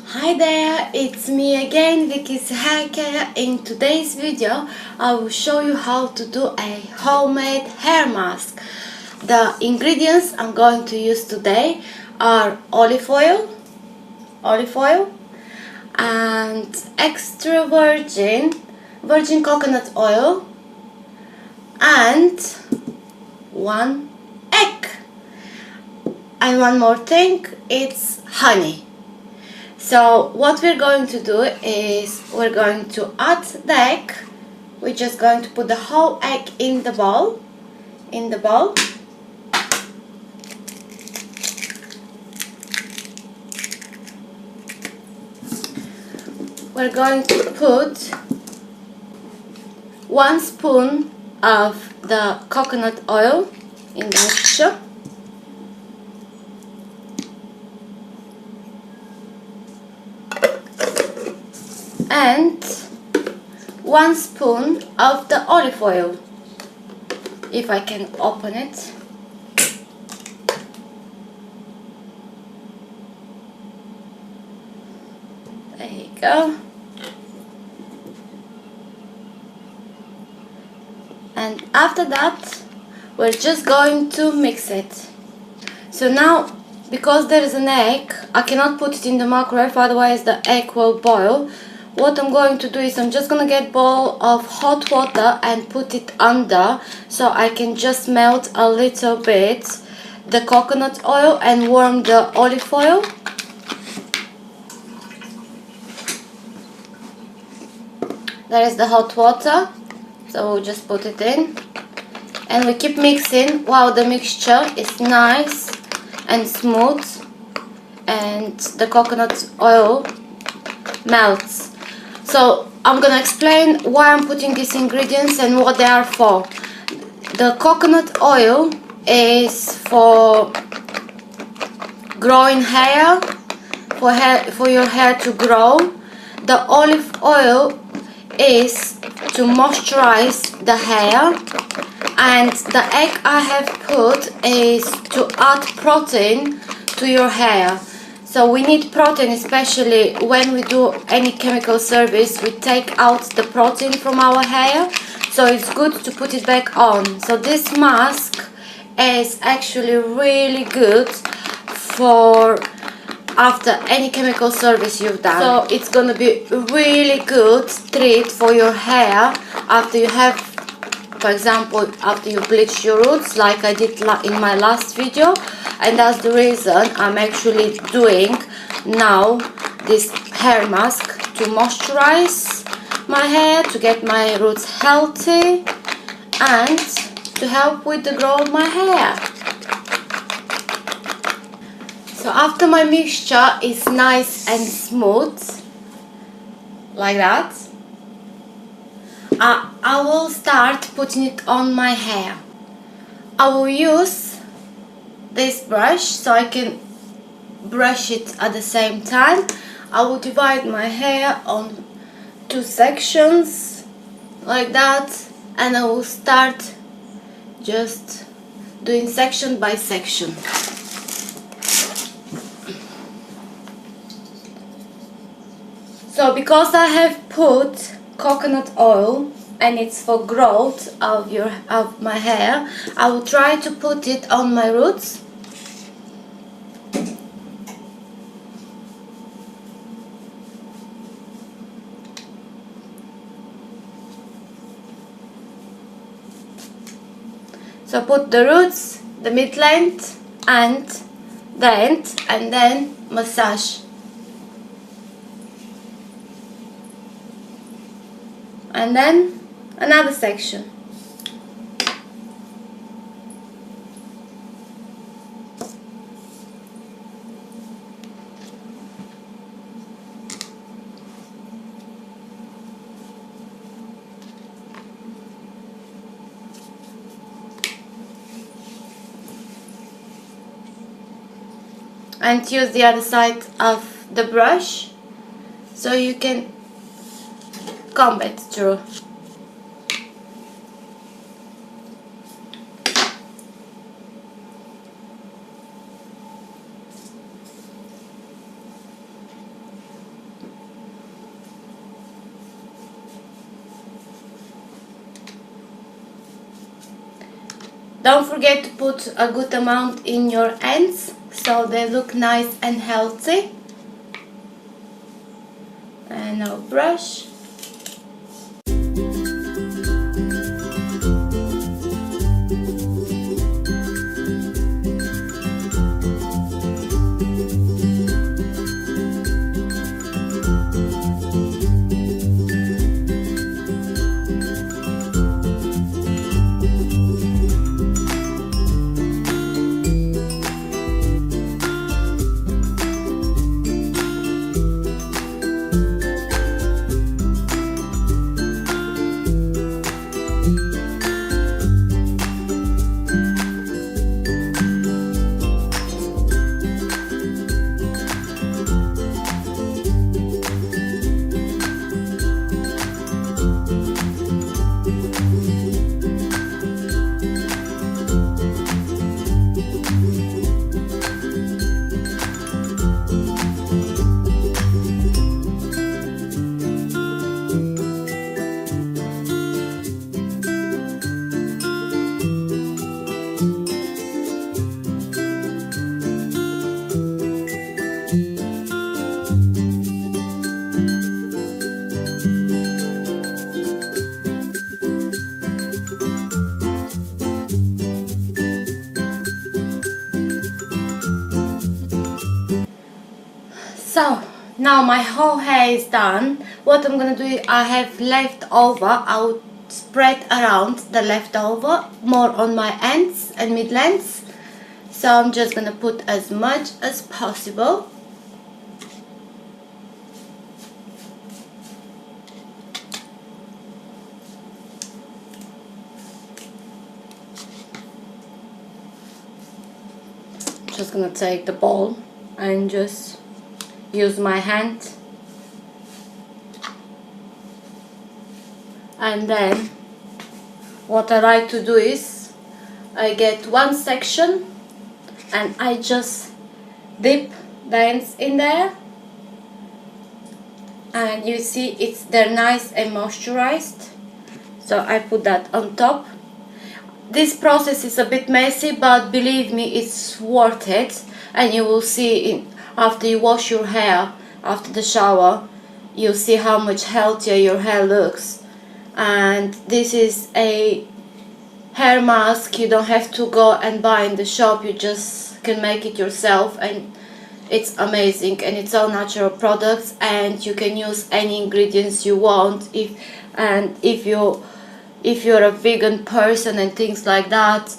Hi there, it's me again, Vicky's Hair Care. In today's video, I will show you how to do a homemade hair mask. The ingredients I'm going to use today are olive oil, and extra virgin coconut oil, and one egg. And one more thing, it's honey. So what we're going to do is we're going to add the egg. We're just going to put the whole egg in the bowl. We're going to put 1 spoon of the coconut oil in the mixture. And 1 spoon of the olive oil, if I can open it. There you go. And after that, we're just going to mix it. So now, because there is an egg, I cannot put it in the microwave, otherwise the egg will boil. What I'm going to do is I'm just gonna get a bowl of hot water and put it under, so I can just melt a little bit the coconut oil and warm the olive oil. There is the hot water, so we'll just put it in. And we keep mixing while the mixture is nice and smooth and the coconut oil melts. So I'm gonna explain why I'm putting these ingredients and what they are for. The coconut oil is for growing hair, for your hair to grow. The olive oil is to moisturize the hair, and the egg I have put is to add protein to your hair. So we need protein, especially when we do any chemical service. We take out the protein from our hair, so it's good to put it back on. So this mask is actually really good for after any chemical service you've done. So it's gonna be really good treat for your hair after you have, for example, after you bleach your roots, like I did in my last video. And that's the reason I'm actually doing now this hair mask, to moisturize my hair, to get my roots healthy, and to help with the growth of my hair. So after my mixture is nice and smooth, like that, I will start putting it on my hair. I will use this brush so I can brush it at the same time. I will divide my hair on 2 sections like that, and I will start just doing section by section. So because I have put coconut oil and it's for growth of my hair, I will try to put it on my roots. So put the roots, the mid-length and the end, and then massage. And then another section. And use the other side of the brush so you can comb it through. Don't forget to put a good amount in your ends so they look nice and healthy. And I'll brush. So now my whole hair is done. What I'm gonna do, I have leftover, I'll spread around the leftover more on my ends and mid-lengths. So I'm just gonna put as much as possible. Just gonna take the ball and just use my hand, and then what I like to do is I get one section and I just dip the ends in there, and you see they're nice and moisturized, so I put that on top. This process is a bit messy, but believe me, it's worth it, and you will see after you wash your hair after the shower, you'll see how much healthier your hair looks. And this is a hair mask you don't have to go and buy in the shop, you just can make it yourself, and it's amazing, and it's all natural products, and you can use any ingredients you want. If you're a vegan person and things like that,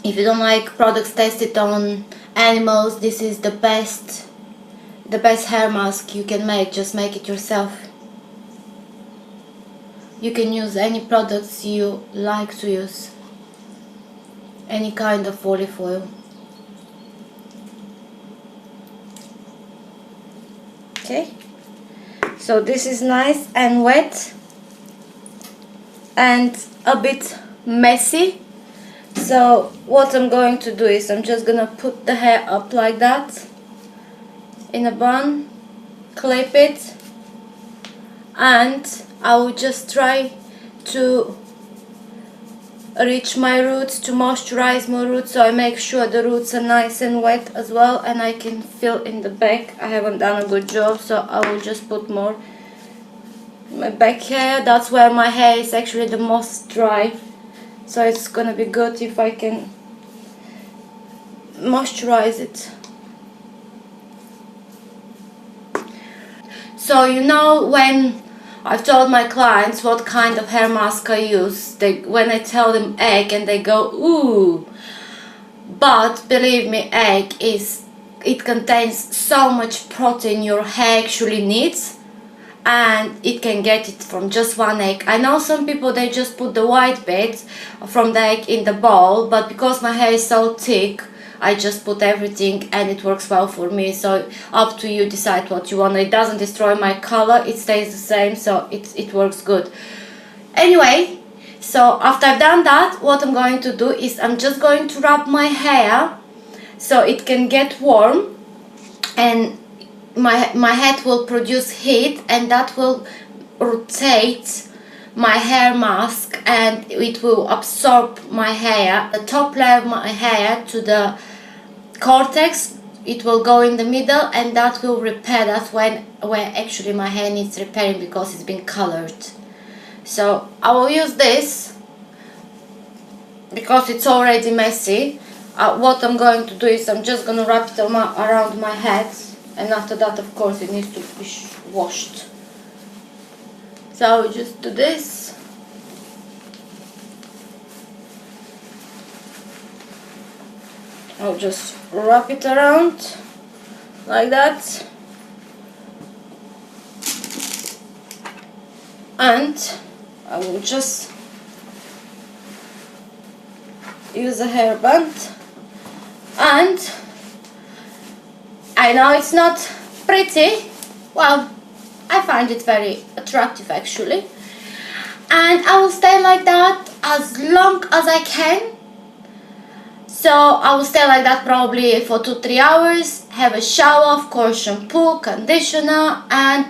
if you don't like products tested on animals, this is the best hair mask you can make. Just make it yourself. You can use any products you like to use, any kind of olive oil. Okay, so this is nice and wet and a bit messy. So what I'm going to do is I'm just gonna put the hair up like that in a bun, clip it, and I will just try to reach my roots, to moisturize my roots, so I make sure the roots are nice and wet as well, and I can feel in the back. I haven't done a good job, so I will just put more in my back hair. That's where my hair is actually the most dry. So it's gonna be good if I can moisturize it. So you know, when I've told my clients what kind of hair mask I use, when I tell them egg and they go ooh, but believe me, it contains so much protein your hair actually needs, and it can get it from just one egg. I know some people, they just put the white bit from the egg in the bowl, but because my hair is so thick, I just put everything and it works well for me. So up to you, decide what you want. It doesn't destroy my color, it stays the same, so it works good. Anyway, so after I've done that, what I'm going to do is I'm just going to wrap my hair so it can get warm, and my head will produce heat, and that will rotate my hair mask, and it will absorb my hair, the top layer of my hair to the cortex. It will go in the middle, and that will repair. That's where actually my hair needs repairing, because it's been colored. So I will use this because it's already messy. What I'm going to do is I'm just going to wrap it around my head, and after that, of course, it needs to be washed. So I'll just do this. I'll just wrap it around like that, and I will just use a hairband. And I know it's not pretty, well, I find it very attractive actually, and I will stay like that as long as I can. So I will stay like that probably for 2-3 hours, have a shower, of course, shampoo, conditioner, and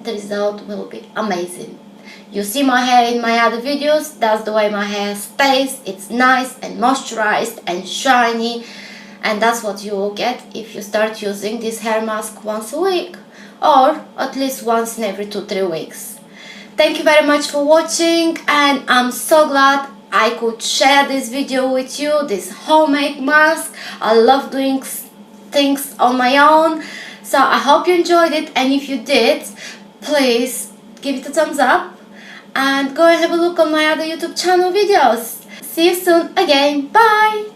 the result will be amazing. You see my hair in my other videos, that's the way my hair stays. It's nice and moisturized and shiny, and that's what you will get if you start using this hair mask once a week, or at least once in every 2-3 weeks. Thank you very much for watching, and I'm so glad I could share this video with you, this homemade mask. I love doing things on my own, so I hope you enjoyed it, and if you did, please give it a thumbs up and go and have a look on my other YouTube channel videos. See you soon again, bye!